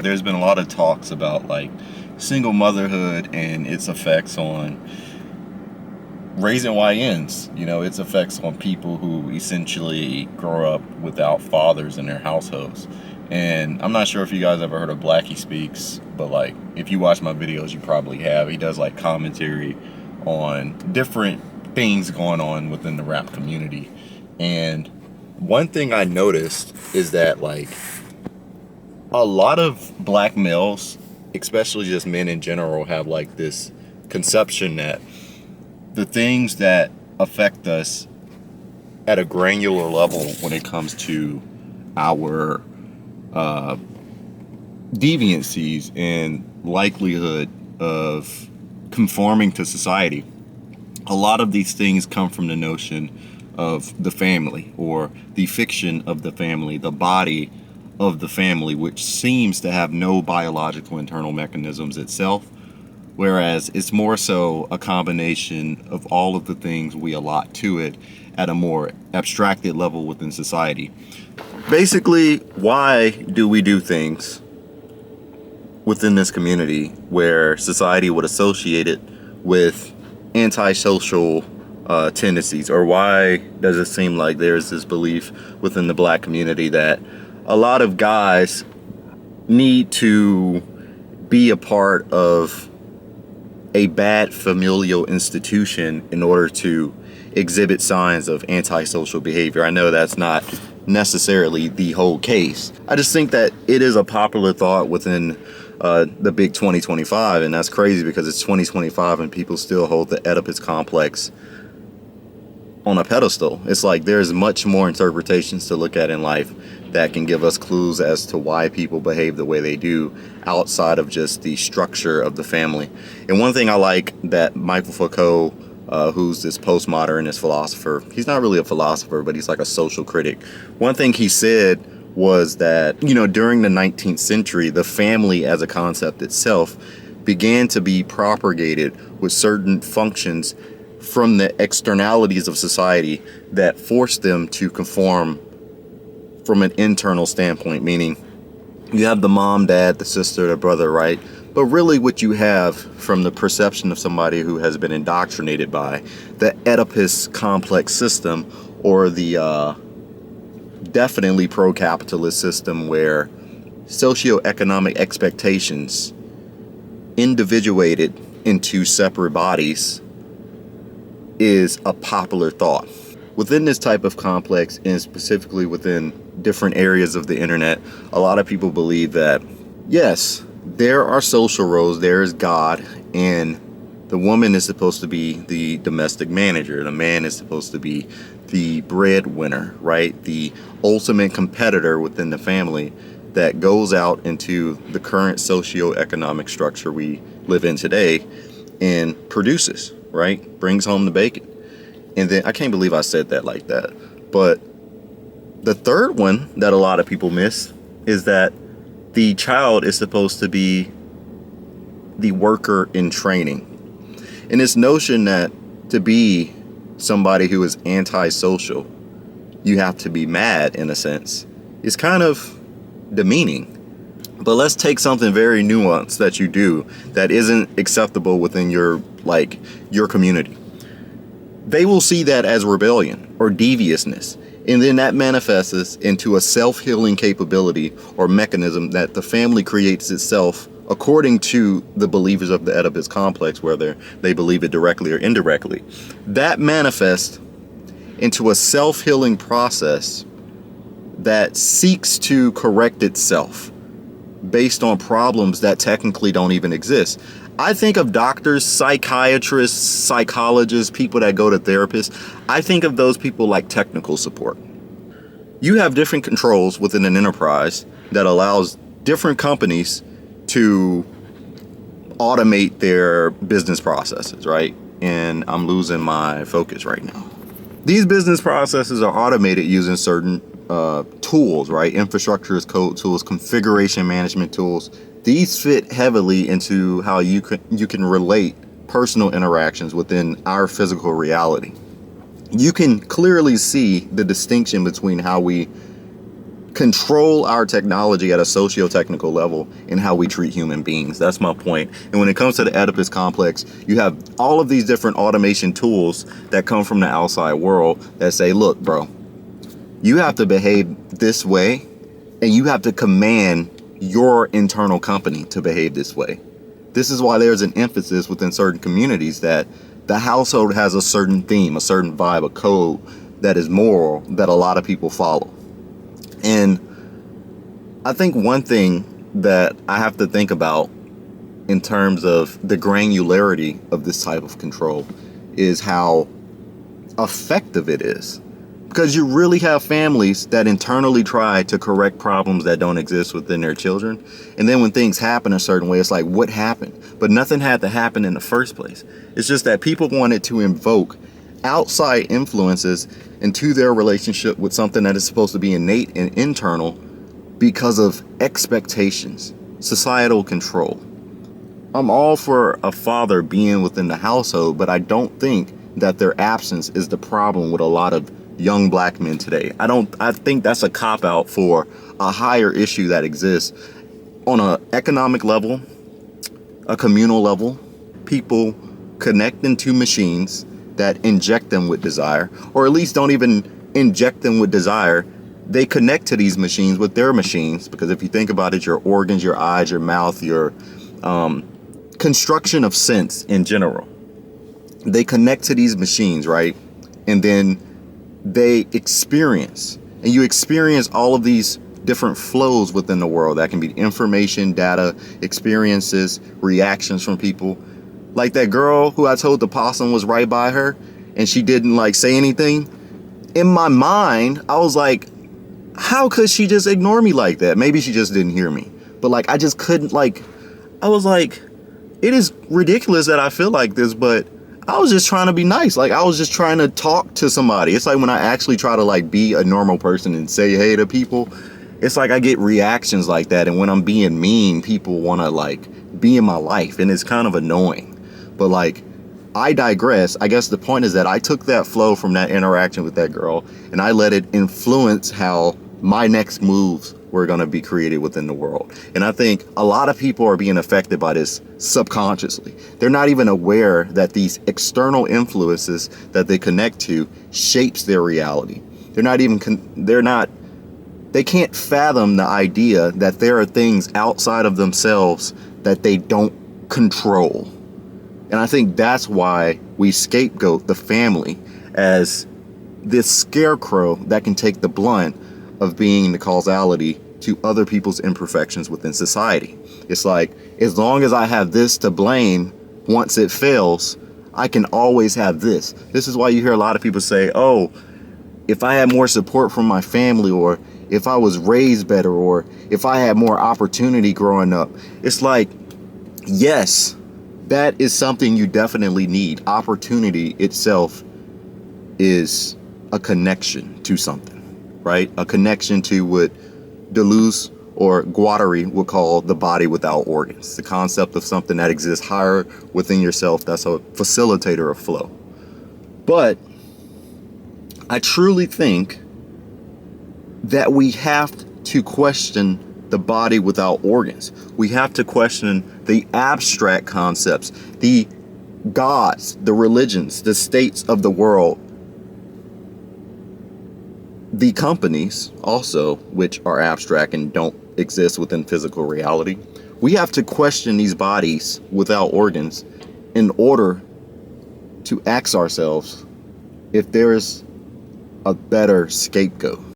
There's been a lot of talks about like single motherhood and its effects on raising YNs, its effects on people who essentially grow up without fathers in their households. And I'm not sure if you guys ever heard of Blackie Speaks, but like if you watch my videos, you probably have. He does like commentary on different things going on within the rap community. And one thing I noticed is that like a lot of black males, especially just men in general, have like this conception that the things that affect us at a granular level when it comes to our deviancies and likelihood of conforming to society, a lot of these things come from the notion of the family, or the fiction of the family, the body of the family, which seems to have no biological internal mechanisms itself, whereas it's more so a combination of all of the things we allot to it at a more abstracted level within society. Basically, why do we do things within this community where society would associate it with antisocial tendencies? Or why does it seem like there's this belief within the black community that a lot of guys need to be a part of a bad familial institution in order to exhibit signs of antisocial behavior? I know that's not necessarily the whole case. I just think that it is a popular thought within the big 2025, and that's crazy because it's 2025 and people still hold the Oedipus complex on a pedestal. It's like there's much more interpretations to look at in life that can give us clues as to why people behave the way they do outside of just the structure of the family. And one thing I like that Michael Foucault, who's this postmodernist philosopher, he's not really a philosopher, but he's like a social critic. One thing he said was that, during the 19th century, the family as a concept itself began to be propagated with certain functions from the externalities of society that forced them to conform from an internal standpoint, meaning you have the mom, dad, the sister, the brother, right? But really what you have from the perception of somebody who has been indoctrinated by the Oedipus complex system, or the definitely pro-capitalist system where socioeconomic expectations individuated into separate bodies, is a popular thought. Within this type of complex, and specifically within different areas of the internet, a lot of people believe that, yes, there are social roles, there is God, and the woman is supposed to be the domestic manager. The man is supposed to be the breadwinner, right? The ultimate competitor within the family that goes out into the current socioeconomic structure we live in today and produces, right? Brings home the bacon. And then I can't believe I said that like that. But the third one that a lot of people miss is that the child is supposed to be the worker in training. And this notion that to be somebody who is antisocial, you have to be mad in a sense, is kind of demeaning. But let's take something very nuanced that you do that isn't acceptable within your community. They will see that as rebellion or deviousness. And then that manifests into a self-healing capability or mechanism that the family creates itself according to the believers of the Oedipus complex, whether they believe it directly or indirectly. That manifests into a self-healing process that seeks to correct itself based on problems that technically don't even exist. I think of doctors, psychiatrists, psychologists, people that go to therapists. I think of those people like technical support. You have different controls within an enterprise that allows different companies to automate their business processes, right? And I'm losing my focus right now. These business processes are automated using certain tools, right? Infrastructure as code tools, configuration management tools. These fit heavily into how you can relate personal interactions within our physical reality. You can clearly see the distinction between how we control our technology at a socio-technical level in how we treat human beings. That's my point. And when it comes to the Oedipus complex, you have all of these different automation tools that come from the outside world that say, look, bro, you have to behave this way, and you have to command your internal company to behave this way. This is why there's an emphasis within certain communities that the household has a certain theme, a certain vibe, a code that is moral that a lot of people follow. And I think one thing that I have to think about in terms of the granularity of this type of control is how effective it is. Because you really have families that internally try to correct problems that don't exist within their children. And then when things happen a certain way, it's like, what happened? But nothing had to happen in the first place. It's just that people wanted to invoke outside influences into their relationship with something that is supposed to be innate and internal because of expectations, societal control. I'm all for a father being within the household, but I don't think that their absence is the problem with a lot of young black men today. I think that's a cop-out for a higher issue that exists on an economic level, a communal level, people connecting to machines that inject them with desire, or at least don't even inject them with desire. They connect to these machines with their machines, because if you think about it, your organs, your eyes, your mouth, your construction of sense in general, they connect to these machines, right? And then they experience, and you experience all of these different flows within the world. That can be information, data, experiences, reactions from people. Like that girl who I told the possum was right by her and she didn't like say anything. In my mind, I was like, how could she just ignore me like that? Maybe she just didn't hear me. But like, I just couldn't, like, I was like, it is ridiculous that I feel like this, but I was just trying to be nice. Like, I was just trying to talk to somebody. It's like when I actually try to like be a normal person and say hey to people, it's like I get reactions like that. And when I'm being mean, people want to like be in my life, and it's kind of annoying. But like, I digress. I guess the point is that I took that flow from that interaction with that girl and I let it influence how my next moves were going to be created within the world. And I think a lot of people are being affected by this subconsciously. They're not even aware that these external influences that they connect to shapes their reality. They can't fathom the idea that there are things outside of themselves that they don't control. And I think that's why we scapegoat the family as this scarecrow that can take the blunt of being the causality to other people's imperfections within society. It's like, as long as I have this to blame, once it fails, I can always have this. This is why you hear a lot of people say, oh, if I had more support from my family, or if I was raised better, or if I had more opportunity growing up. It's like, yes, that is something you definitely need. Opportunity itself is a connection to something. Right? A connection to what Deleuze or Guattari would call the body without organs. The concept of something that exists higher within yourself that's a facilitator of flow. But I truly think that we have to question the body without organs. We have to question the abstract concepts, the gods, the religions, the states of the world, the companies also, which are abstract and don't exist within physical reality. We have to question these bodies without organs in order to ask ourselves if there is a better scapegoat.